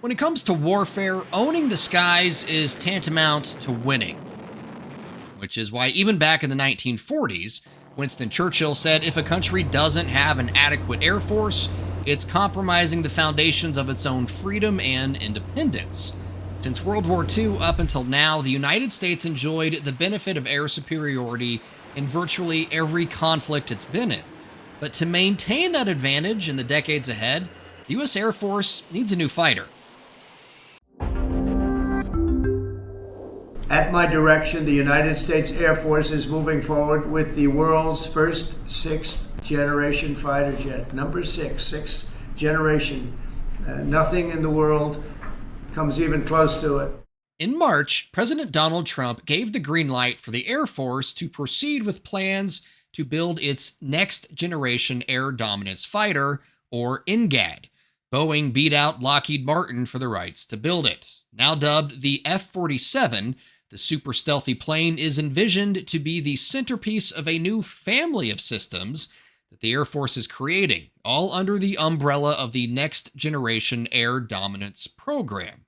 When it comes to warfare, owning the skies is tantamount to winning, which is why even back in the 1940s, Winston Churchill said if a country doesn't have an adequate air force, it's compromising the foundations of its own freedom and independence. Since World War II up until now, the United States enjoyed the benefit of air superiority in virtually every conflict it's been in. But to maintain that advantage in the decades ahead, the U.S. Air Force needs a new fighter. At my direction, the United States Air Force is moving forward with the world's first sixth-generation fighter jet. Number sixth generation. Nothing in the world comes even close to it. In March, President Donald Trump gave the green light for the Air Force to proceed with plans to build its next-generation air dominance fighter, or NGAD. Boeing beat out Lockheed Martin for the rights to build it. Now dubbed the F-47, the super stealthy plane is envisioned to be the centerpiece of a new family of systems that the Air Force is creating, all under the umbrella of the Next Generation Air Dominance Program.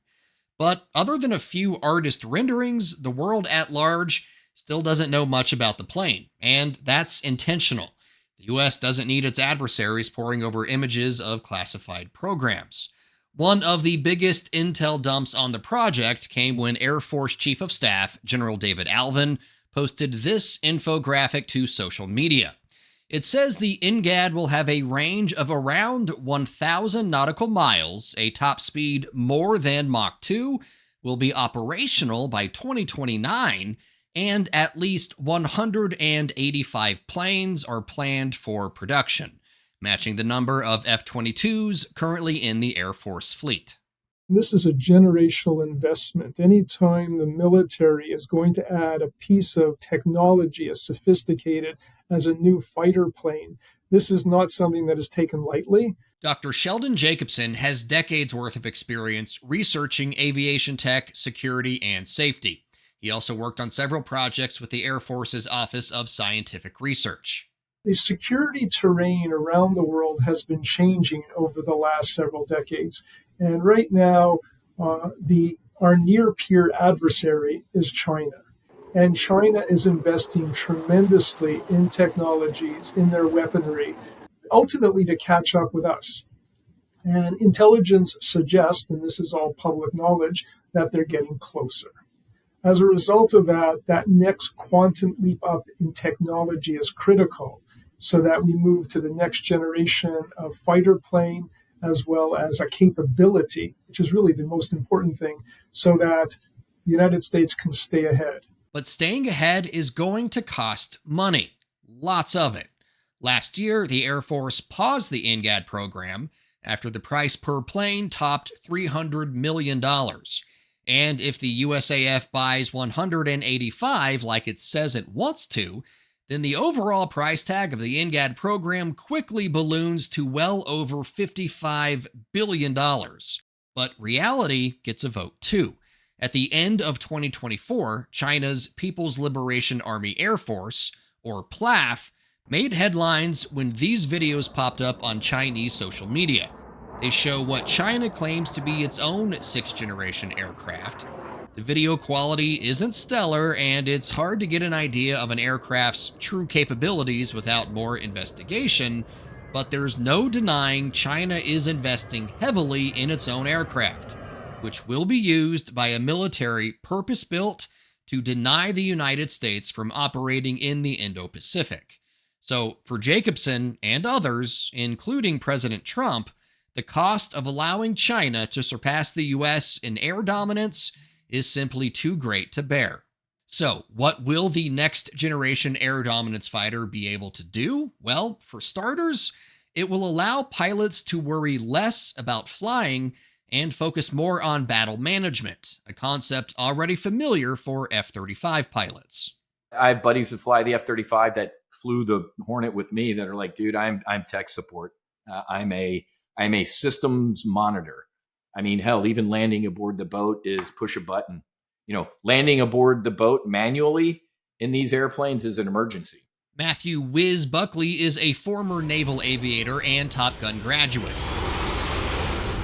But other than a few artist renderings, the world at large still doesn't know much about the plane, and that's intentional. The U.S. doesn't need its adversaries poring over images of classified programs. One of the biggest intel dumps on the project came when Air Force Chief of Staff General David Alvin posted this infographic to social media. It says the NGAD will have a range of around 1,000 nautical miles, a top speed more than Mach 2, will be operational by 2029, and at least 185 planes are planned for production, matching the number of F-22s currently in the Air Force fleet. This is a generational investment. Anytime the military is going to add a piece of technology as sophisticated as a new fighter plane, this is not something that is taken lightly. Dr. Sheldon Jacobson has decades worth of experience researching aviation tech, security, and safety. He also worked on several projects with the Air Force's Office of Scientific Research. The security terrain around the world has been changing over the last several decades. And right now, our near-peer adversary is China. And China is investing tremendously in technologies, in their weaponry, ultimately to catch up with us. And intelligence suggests, and this is all public knowledge, that they're getting closer. As a result of that, that next quantum leap up in technology is critical so that we move to the next generation of fighter plane, as well as a capability, which is really the most important thing, so that the United States can stay ahead. But staying ahead is going to cost money. Lots of it. Last year, the Air Force paused the NGAD program after the price per plane topped $300 million. And if the USAF buys 185 like it says it wants to, then the overall price tag of the NGAD program quickly balloons to well over $55 billion. But reality gets a vote too. At the end of 2024, China's People's Liberation Army Air Force, or PLAF, made headlines when these videos popped up on Chinese social media. They show what China claims to be its own sixth-generation aircraft. The video quality isn't stellar, and it's hard to get an idea of an aircraft's true capabilities without more investigation, but there's no denying China is investing heavily in its own aircraft, which will be used by a military purpose-built to deny the United States from operating in the Indo-Pacific. So for Jacobson and others, including President Trump, the cost of allowing China to surpass the U.S. in air dominance is simply too great to bear. So, what will the next generation air dominance fighter be able to do? Well, for starters, it will allow pilots to worry less about flying and focus more on battle management, a concept already familiar for F-35 pilots. I have buddies that fly the F-35 that flew the Hornet with me that are like, dude, I'm tech support. I'm a systems monitor. I mean, hell, even landing aboard the boat is push a button. You know, landing aboard the boat manually in these airplanes is an emergency. Matthew Wiz Buckley is a former naval aviator and Top Gun graduate.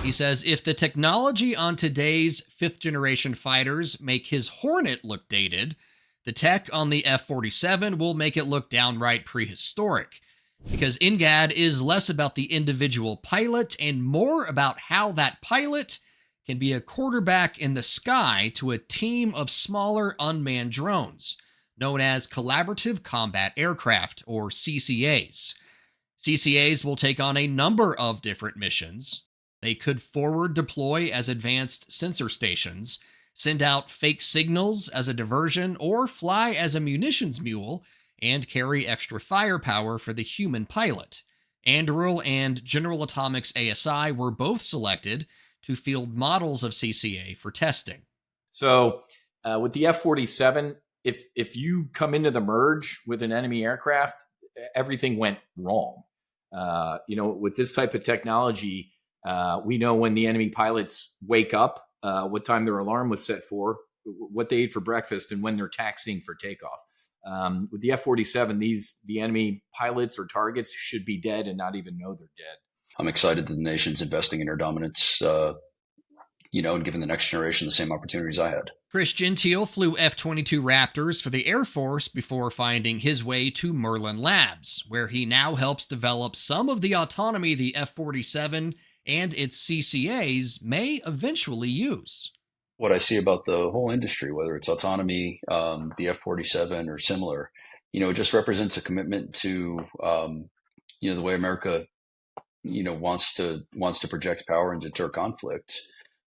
He says if the technology on today's fifth-generation fighters make his Hornet look dated, the tech on the F-47 will make it look downright prehistoric. Because NGAD is less about the individual pilot and more about how that pilot can be a quarterback in the sky to a team of smaller unmanned drones, known as Collaborative Combat Aircraft, or CCAs. CCAs will take on a number of different missions. They could forward deploy as advanced sensor stations, send out fake signals as a diversion, or fly as a munitions mule and carry extra firepower for the human pilot. Anduril and General Atomics ASI were both selected to field models of CCA for testing. So with the F-47, if you come into the merge with an enemy aircraft, everything went wrong. With this type of technology, we know when the enemy pilots wake up, what time their alarm was set for, what they ate for breakfast, and when they're taxiing for takeoff. With the F-47, the enemy pilots or targets should be dead and not even know they're dead. I'm excited that the nation's investing in air dominance, and giving the next generation the same opportunities I had. Chris Gentile flew F-22 Raptors for the Air Force before finding his way to Merlin Labs, where he now helps develop some of the autonomy the F-47 and its CCAs may eventually use. What I see about the whole industry, whether it's autonomy, the F-47 or similar, it just represents a commitment to, the way America, wants to project power and deter conflict.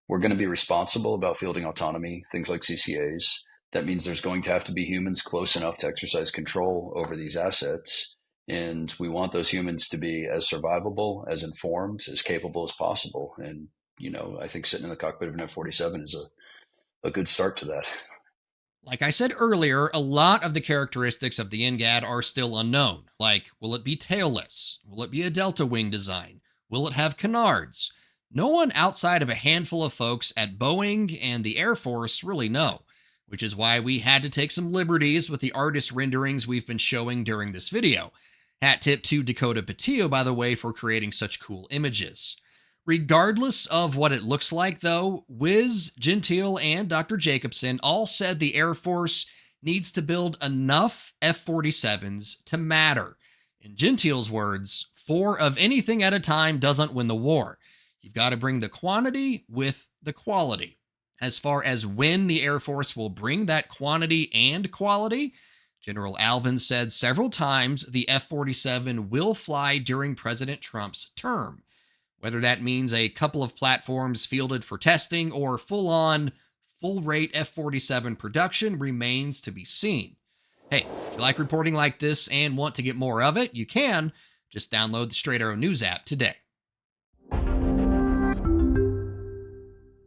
We're going to be responsible about fielding autonomy, things like CCAs. That means there's going to have to be humans close enough to exercise control over these assets. And we want those humans to be as survivable, as informed, as capable as possible. And, I think sitting in the cockpit of an F-47 is a good start to that. Like I said earlier, a lot of the characteristics of the NGAD are still unknown. Like, will it be tailless? Will it be a delta wing design? Will it have canards? No one outside of a handful of folks at Boeing and the Air Force really know, which is why we had to take some liberties with the artist renderings we've been showing during this video. Hat tip to Dakota Patillo, by the way, for creating such cool images. Regardless of what it looks like, though, Wiz, Gentile, and Dr. Jacobson all said the Air Force needs to build enough F-47s to matter. In Gentile's words, 4 of anything at a time doesn't win the war. You've got to bring the quantity with the quality. As far as when the Air Force will bring that quantity and quality, General Alvin said several times the F-47 will fly during President Trump's term. Whether that means a couple of platforms fielded for testing or full-on, full-rate F-47 production remains to be seen. Hey, if you like reporting like this and want to get more of it, you can. Just download the Straight Arrow News app today.